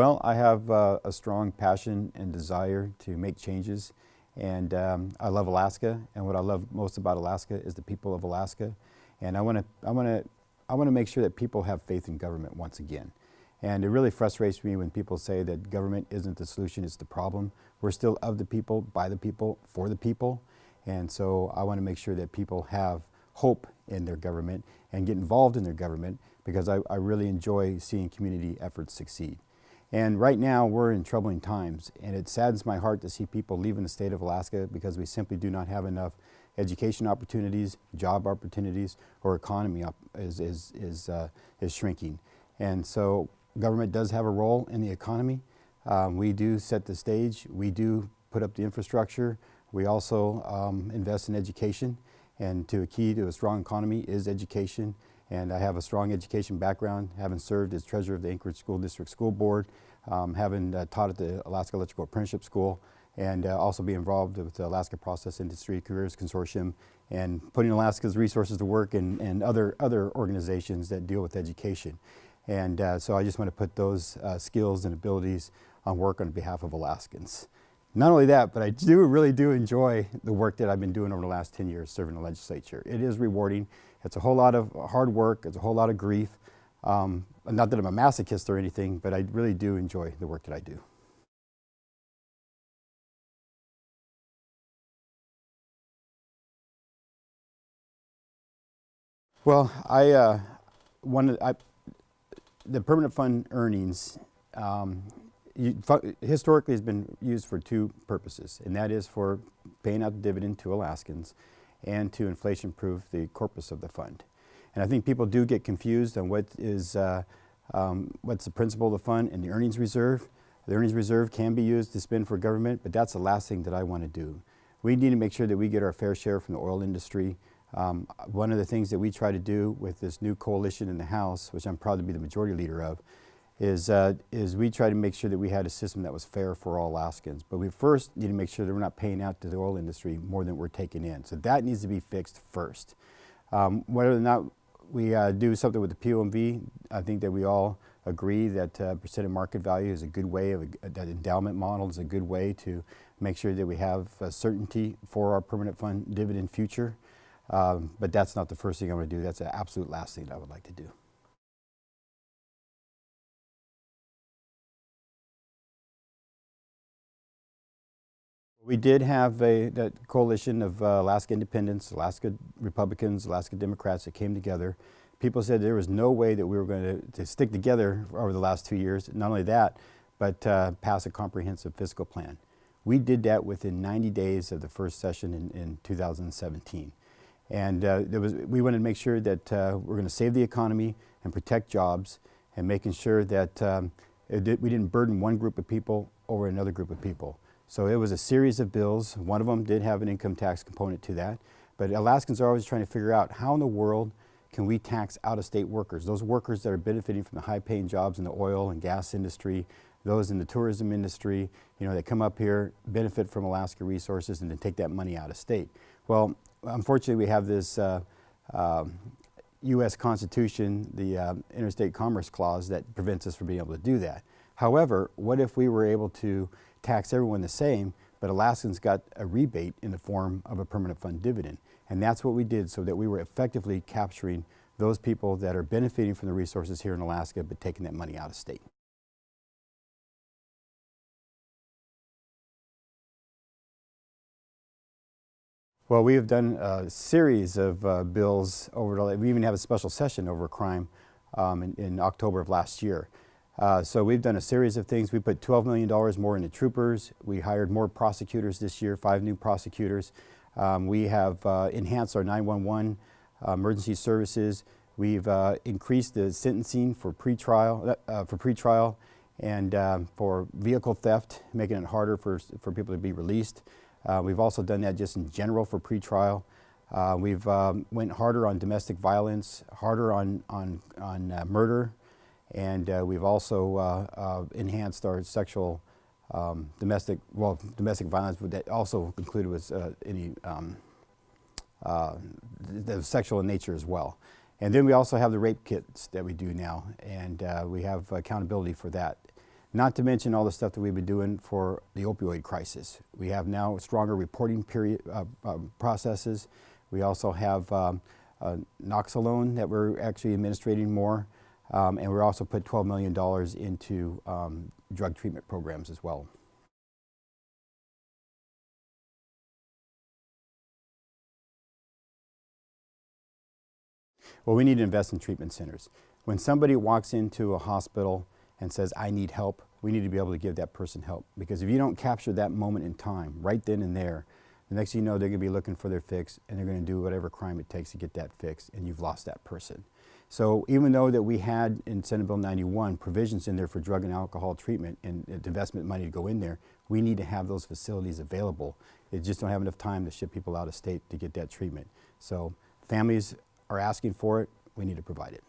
Well, I have a strong passion and desire to make changes, and I love Alaska. And what I love most about Alaska is the people of Alaska. And I want to make sure that people have faith in government once again. And it really frustrates me when people say that government isn't the solution, it's the problem. We're still of the people, by the people, for the people. And so I want to make sure that people have hope in their government and get involved in their government, because I really enjoy seeing community efforts succeed. And right now we're in troubling times, and it saddens my heart to see people leaving the state of Alaska because we simply do not have enough education opportunities, job opportunities, or economy is shrinking. And so government does have a role in the economy. We do set the stage, we do put up the infrastructure, we also invest in education, and a key to a strong economy is education. And I have a strong education background, having served as treasurer of the Anchorage School District School Board, having taught at the Alaska Electrical Apprenticeship School, and also be involved with the Alaska Process Industry Careers Consortium and putting Alaska's resources to work and other organizations that deal with education. And so I just want to put those skills and abilities on work on behalf of Alaskans. Not only that, but I really do enjoy the work that I've been doing over the last 10 years serving the legislature. It is rewarding. It's a whole lot of hard work. It's a whole lot of grief. Not that I'm a masochist or anything, but I really do enjoy the work that I do. Well, the permanent fund earnings historically has been used for two purposes, and that is for paying out the dividend to Alaskans and to inflation-proof the corpus of the fund. And I think people do get confused on what's the principle of the fund and the earnings reserve. The earnings reserve can be used to spend for government, but that's the last thing that I want to do. We need to make sure that we get our fair share from the oil industry. One of the things that we try to do with this new coalition in the House, which I'm proud to be the majority leader of, is we try to make sure that we had a system that was fair for all Alaskans. But we first need to make sure that we're not paying out to the oil industry more than we're taking in. So that needs to be fixed first. Whether or not we do something with the POMV, I think that we all agree that percent of market value is a good way, that endowment model is a good way to make sure that we have certainty for our permanent fund dividend future. But that's not the first thing I'm going to do. That's the absolute last thing that I would like to do. We did have that coalition of Alaska Independents, Alaska Republicans, Alaska Democrats that came together. People said there was no way that we were going to stick together over the last 2 years. Not only that, but pass a comprehensive fiscal plan. We did that within 90 days of the first session in 2017. And we wanted to make sure that we're going to save the economy and protect jobs, and making sure that we didn't burden one group of people over another group of people. So it was a series of bills. One of them did have an income tax component to that. But Alaskans are always trying to figure out how in the world can we tax out-of-state workers, those workers that are benefiting from the high-paying jobs in the oil and gas industry, those in the tourism industry, that come up here, benefit from Alaska resources, and then take that money out of state. Well, unfortunately, we have this U.S. Constitution, the Interstate Commerce Clause, that prevents us from being able to do that. However, what if we were able to tax everyone the same, but Alaskans got a rebate in the form of a permanent fund dividend? And that's what we did, so that we were effectively capturing those people that are benefiting from the resources here in Alaska, but taking that money out of state. Well, we have done a series of bills we even have a special session over crime in October of last year. So we've done a series of things. We put $12 million more into troopers. We hired more prosecutors this year, 5 new prosecutors. We have enhanced our 911 emergency services. We've increased the sentencing for pretrial and for vehicle theft, making it harder for people to be released. We've also done that just in general for pretrial. We've went harder on domestic violence, harder on murder, and we've also enhanced our sexual domestic violence, but that also included with the sexual in nature as well. And then we also have the rape kits that we do now, and we have accountability for that. Not to mention all the stuff that we've been doing for the opioid crisis. We have now stronger reporting processes. We also have Noxalone that we're actually administrating more. And we're also put $12 million into drug treatment programs as well. Well, we need to invest in treatment centers. When somebody walks into a hospital and says, I need help, we need to be able to give that person help. Because if you don't capture that moment in time, right then and there, the next thing you know, they're going to be looking for their fix, and they're going to do whatever crime it takes to get that fix, and you've lost that person. So even though that we had in Senate Bill 91 provisions in there for drug and alcohol treatment and investment money to go in there, we need to have those facilities available. They just don't have enough time to ship people out of state to get that treatment. So families are asking for it, we need to provide it.